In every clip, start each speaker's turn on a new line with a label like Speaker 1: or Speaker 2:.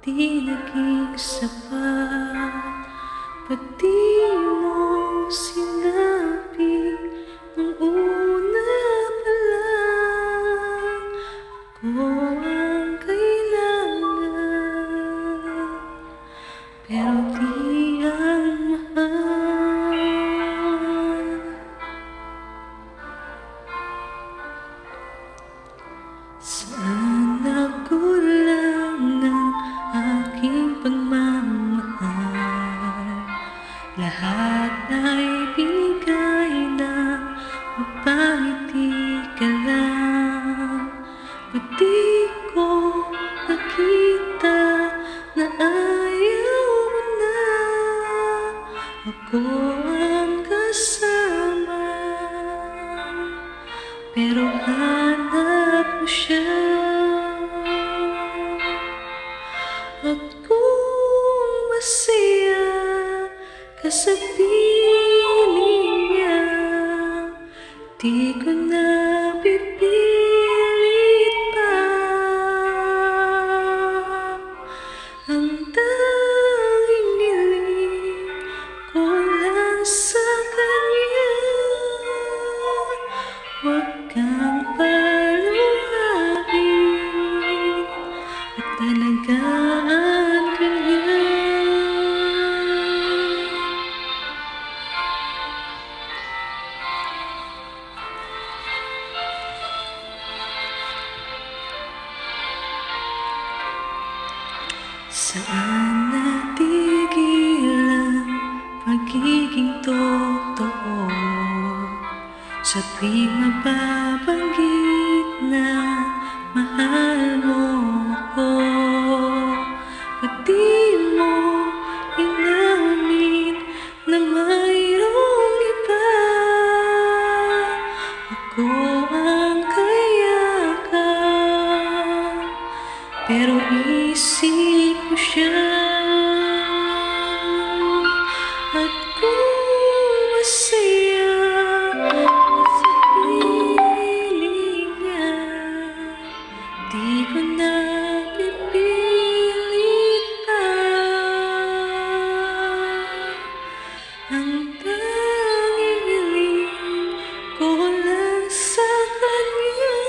Speaker 1: Di naging sapat, pati mo sinabi nung una pa lang ako ang kailangan, pero di ang mahal. Saan nakulang ang aking pagmamahal? Lahat ay binigay na mapangiti ka lang. Ba't di ko nakita na ayaw mo na ako ang kasama, pero hanap mo siya. At kung masaya ka sa piling niya, di ko na pipilit pa. Ang tanging hiling ko lang sa kanya, huwag kang paluhain at alagaan ka niya. Saan natigil ang pagiging totoo? Sa tuwing mababanggit na mahal mo ako, ba't di mo inamin na mayroong iba? Ako ang kayakap, pero isip mo siya. At kung masaya sa piling niya, di ko na pipilit pa. Ang tanging hiling ko lang sa kanya,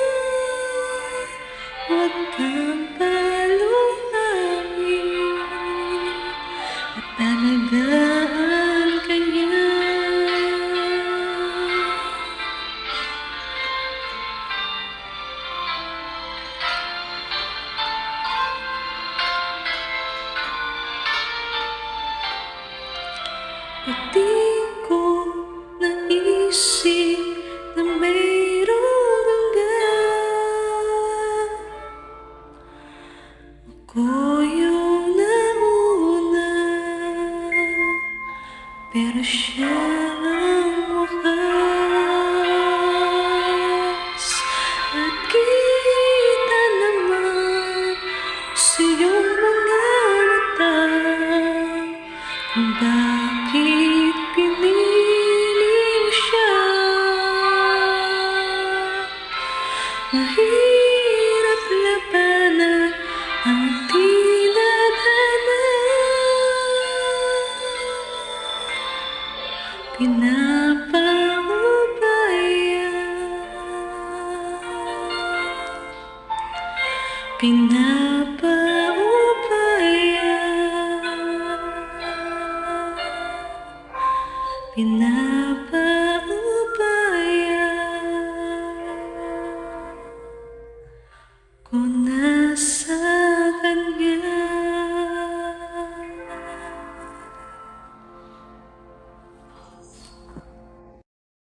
Speaker 1: huwag kang paluhain at alagaan ka niya. Pati ko naisip na mayroong hanggan, ako yung nauna, pero siya ang wakas. At kita naman sa iyong mga mata kung bakit pinili mo siya. Mahirap labanan ang tinadhana, pinapaubaya.